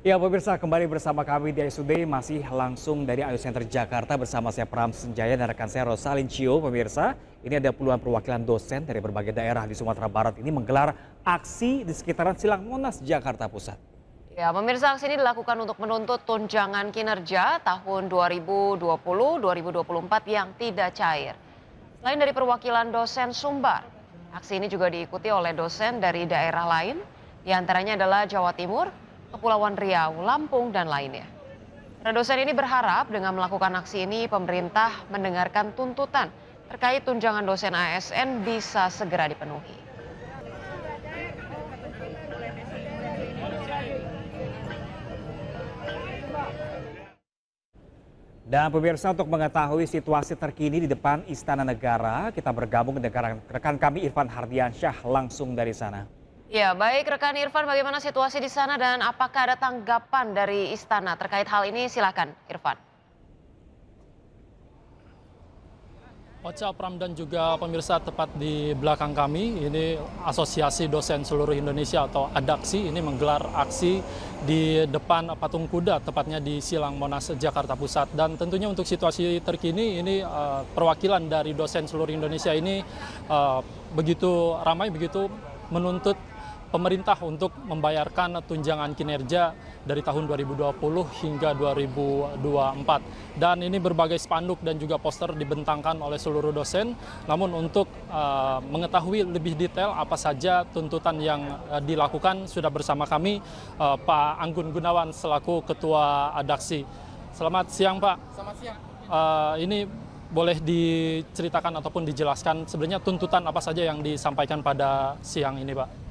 Ya pemirsa, kembali bersama kami di ISUD masih langsung dari Ayu Center Jakarta bersama saya Pram Senjaya dan rekan saya Rosalin Cio. Pemirsa, ini ada puluhan perwakilan dosen dari berbagai daerah di Sumatera Barat ini menggelar aksi di sekitaran Silang Monas, Jakarta Pusat. Ya, pemirsa, aksi ini dilakukan untuk menuntut tunjangan kinerja tahun 2020-2024 yang tidak cair. Selain dari perwakilan dosen Sumbar, aksi ini juga diikuti oleh dosen dari daerah lain, diantaranya adalah Jawa Timur, Kepulauan Riau, Lampung, dan lainnya. Para dosen ini berharap dengan melakukan aksi ini pemerintah mendengarkan tuntutan terkait tunjangan dosen ASN bisa segera dipenuhi. Dan pemirsa, untuk mengetahui situasi terkini di depan Istana Negara, kita bergabung dengan rekan kami Irfan Hardiansyah langsung dari sana. Ya, baik rekan Irfan, bagaimana situasi di sana dan apakah ada tanggapan dari Istana terkait hal ini? Silakan, Irfan. Ocha, Pram, dan juga pemirsa, tepat di belakang kami ini Asosiasi Dosen Seluruh Indonesia atau ADAKSI ini menggelar aksi di depan patung kuda, tepatnya di Silang Monas, Jakarta Pusat. Dan tentunya untuk situasi terkini ini perwakilan dari dosen seluruh Indonesia ini begitu ramai, begitu menuntut pemerintah untuk membayarkan tunjangan kinerja dari tahun 2020 hingga 2024. Dan ini berbagai spanduk dan juga poster dibentangkan oleh seluruh dosen. Namun untuk mengetahui lebih detail apa saja tuntutan yang dilakukan, sudah bersama kami Pak Anggun Gunawan selaku Ketua ADAKSI. Selamat siang, Pak. Selamat siang. Ini boleh diceritakan ataupun dijelaskan sebenarnya tuntutan apa saja yang disampaikan pada siang ini, Pak?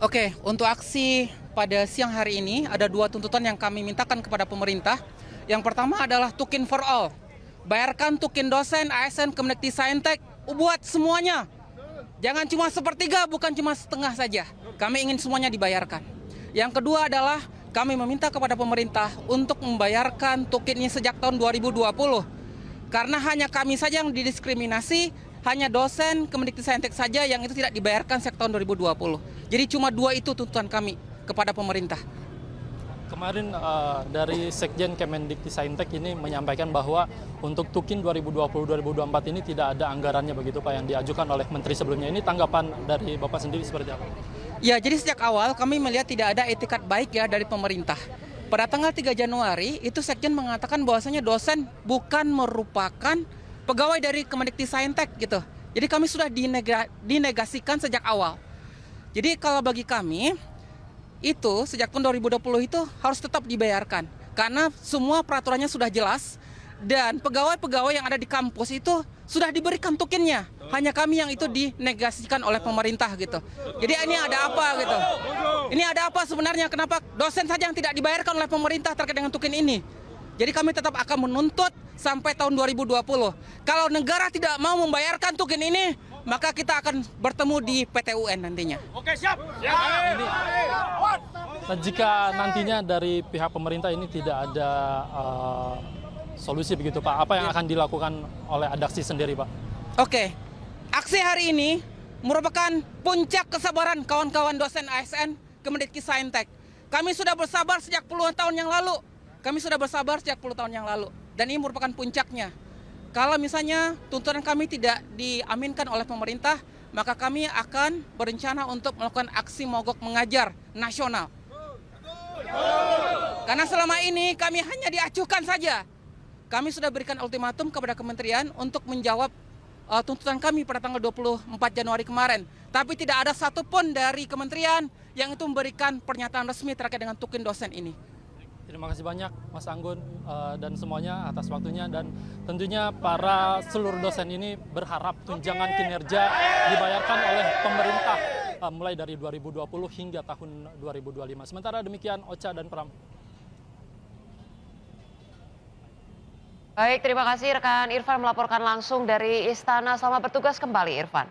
Oke, untuk aksi pada siang hari ini ada dua tuntutan yang kami mintakan kepada pemerintah. Yang pertama adalah Tukin for All. Bayarkan Tukin dosen, ASN, Kemdikti-Saintek, buat semuanya. Jangan cuma sepertiga, bukan cuma setengah saja. Kami ingin semuanya dibayarkan. Yang kedua adalah kami meminta kepada pemerintah untuk membayarkan Tukin ini sejak tahun 2020. Karena hanya kami saja yang didiskriminasi, hanya dosen Kemdikti-Saintek saja yang itu tidak dibayarkan sejak tahun 2020. Jadi cuma dua itu tuntutan kami kepada pemerintah. Kemarin dari Sekjen Kemdikti-Saintek ini menyampaikan bahwa untuk Tukin 2020-2024 ini tidak ada anggarannya begitu Pak yang diajukan oleh Menteri sebelumnya. Ini tanggapan dari Bapak sendiri seperti apa? Ya, jadi sejak awal kami melihat tidak ada etikat baik ya dari pemerintah. Pada tanggal 3 Januari itu Sekjen mengatakan bahwasanya dosen bukan merupakan pegawai dari Kemdikti-Saintek gitu. Jadi kami sudah dinegasikan sejak awal. Jadi kalau bagi kami itu sejak tahun 2020 itu harus tetap dibayarkan. Karena semua peraturannya sudah jelas dan pegawai-pegawai yang ada di kampus itu sudah diberikan tukinnya. Hanya kami yang itu dinegasikan oleh pemerintah gitu. Jadi ini ada apa gitu? Ini ada apa sebenarnya? Kenapa dosen saja yang tidak dibayarkan oleh pemerintah terkait dengan tukin ini? Jadi kami tetap akan menuntut sampai tahun 2020. Kalau negara tidak mau membayarkan tukin ini, maka kita akan bertemu di PT UN nantinya. Oke, siap. Nah, jika nantinya dari pihak pemerintah ini tidak ada solusi begitu Pak, apa yang akan dilakukan oleh ADAKSI sendiri Pak? Oke, aksi hari ini merupakan puncak kesabaran kawan-kawan dosen ASN Kemdikti-Saintek. Kami sudah bersabar sejak puluhan tahun yang lalu. Dan ini merupakan puncaknya. Kalau misalnya tuntutan kami tidak diaminkan oleh pemerintah, maka kami akan berencana untuk melakukan aksi mogok mengajar nasional. Karena selama ini kami hanya diacuhkan saja. Kami sudah berikan ultimatum kepada kementerian untuk menjawab tuntutan kami pada tanggal 24 Januari kemarin. Tapi tidak ada satupun dari kementerian yang itu memberikan pernyataan resmi terkait dengan tukin dosen ini. Terima kasih banyak Mas Anggun dan semuanya atas waktunya, dan tentunya para seluruh dosen ini berharap tunjangan kinerja dibayarkan oleh pemerintah mulai dari 2020 hingga tahun 2025. Sementara demikian Ocha dan Pram. Baik, terima kasih rekan Irfan melaporkan langsung dari Istana. Selamat bertugas kembali, Irfan.